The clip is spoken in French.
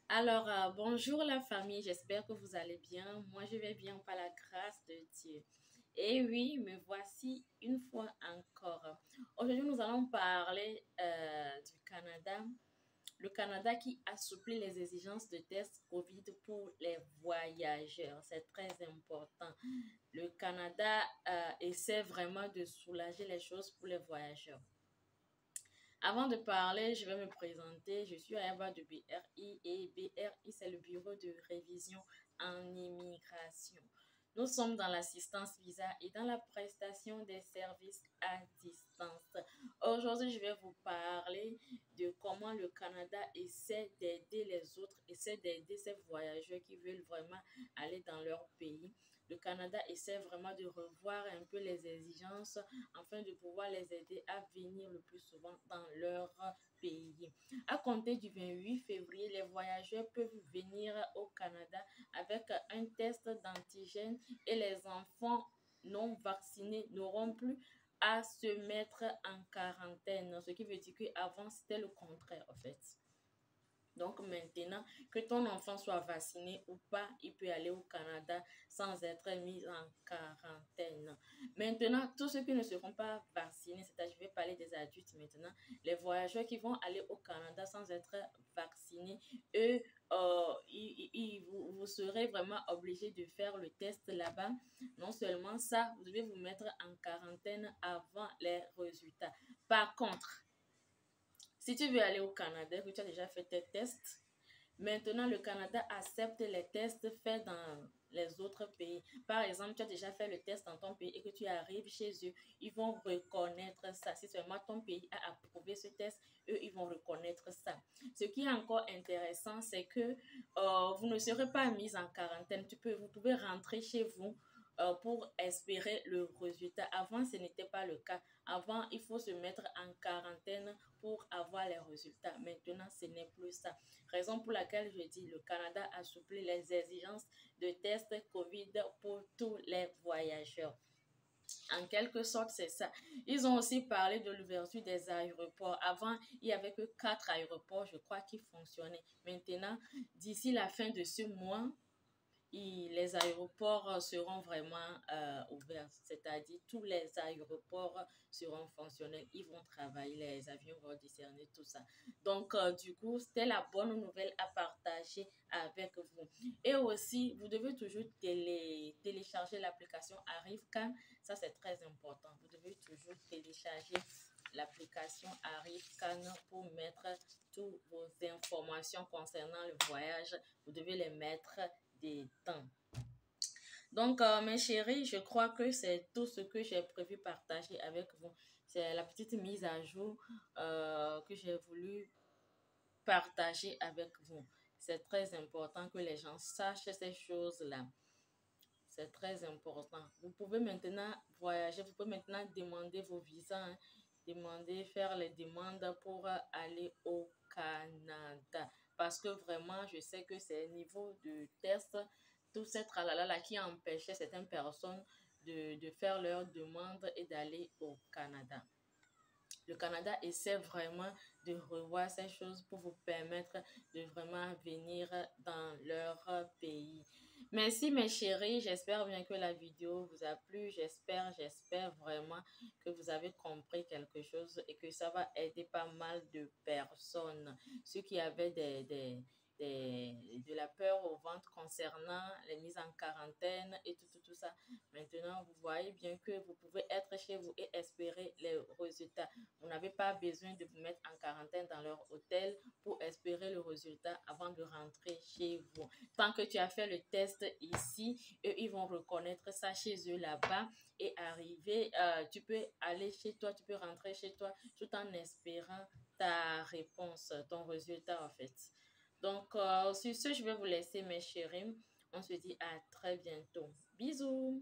Bonjour la famille, j'espère que vous allez bien. Moi, je vais bien par la grâce de Dieu. Et oui, me voici une fois encore. Aujourd'hui, nous allons parler du Canada. Le Canada qui assouplit les exigences de tests COVID pour les voyageurs. C'est très important. Le Canada essaie vraiment de soulager les choses pour les voyageurs. Avant de parler, je vais me présenter. Je suis Ayaba de BRI et BRI, c'est le Bureau de révision en immigration. Nous sommes dans l'assistance visa et dans la prestation des services à distance. Aujourd'hui, je vais vous parler de comment le Canada essaie d'aider les autres, essaie d'aider ces voyageurs qui veulent vraiment aller dans leur pays. Le Canada essaie vraiment de revoir un peu les exigences afin de pouvoir les aider à venir le plus souvent dans leur pays. À compter du 28 février, les voyageurs peuvent venir au Canada avec un test d'antigène et les enfants non vaccinés n'auront plus à se mettre en quarantaine, ce qui veut dire qu'avant c'était le contraire en fait. Donc maintenant, que ton enfant soit vacciné ou pas, il peut aller au Canada sans être mis en quarantaine. Maintenant, tous ceux qui ne seront pas vaccinés, c'est-à-dire je vais parler des adultes maintenant, les voyageurs qui vont aller au Canada sans être vaccinés, eux, vous serez vraiment obligés de faire le test là-bas. Non seulement ça, vous devez vous mettre en quarantaine avant les résultats. Par contre, si tu veux aller au Canada, que tu as déjà fait tes tests, maintenant le Canada accepte les tests faits dans les autres pays. Par exemple, tu as déjà fait le test dans ton pays et que tu arrives chez eux, ils vont reconnaître ça. Si seulement ton pays a approuvé ce test, eux, ils vont reconnaître ça. Ce qui est encore intéressant, c'est que vous ne serez pas mis en quarantaine. Vous pouvez rentrer chez vous pour espérer le résultat. Avant, ce n'était pas le cas. Avant, il faut se mettre en quarantaine pour avoir les résultats. Maintenant, ce n'est plus ça. Raison pour laquelle je dis le Canada assouplit les exigences de tests COVID pour tous les voyageurs. En quelque sorte, c'est ça. Ils ont aussi parlé de l'ouverture des aéroports. Avant, il n'y avait que 4 aéroports, je crois, qui fonctionnaient. Maintenant, d'ici la fin de ce mois, les aéroports seront vraiment ouverts, c'est-à-dire tous les aéroports seront fonctionnels, ils vont travailler, les avions vont discerner tout ça. Donc, du coup, c'était la bonne nouvelle à partager avec vous. Et aussi, vous devez toujours télécharger l'application ArriveCan, ça c'est très important. Vous devez toujours télécharger l'application ArriveCan pour mettre toutes vos informations concernant le voyage. Vous devez les mettre des temps. Donc, mes chéris, je crois que c'est tout ce que j'ai prévu partager avec vous. C'est la petite mise à jour que j'ai voulu partager avec vous. C'est très important que les gens sachent ces choses-là. C'est très important. Vous pouvez maintenant voyager, vous pouvez maintenant demander vos visas, hein, faire les demandes pour aller au Canada. Parce que vraiment, je sais que c'est niveau de test, tout ce tralala là qui empêchait certaines personnes de faire leurs demandes et d'aller au Canada. Le Canada essaie vraiment de revoir ces choses pour vous permettre de vraiment venir dans leur pays. Merci mes chéris, j'espère bien que la vidéo vous a plu, j'espère vraiment que vous avez compris quelque chose et que ça va aider pas mal de personnes. Ceux qui avaient de la peur au ventre concernant les mises en quarantaine et tout ça. Maintenant, vous voyez bien que vous pouvez être chez vous et espérer les résultats. Vous n'avez pas besoin de vous mettre en quarantaine dans leur hôtel pour espérer le résultat avant de rentrer chez vous. Tant que tu as fait le test ici, eux, ils vont reconnaître ça chez eux là-bas et arriver, tu peux aller chez toi, tu peux rentrer chez toi tout en espérant ta réponse, ton résultat en fait. Donc, sur ce, je vais vous laisser mes chéris. On se dit à très bientôt. Bisous!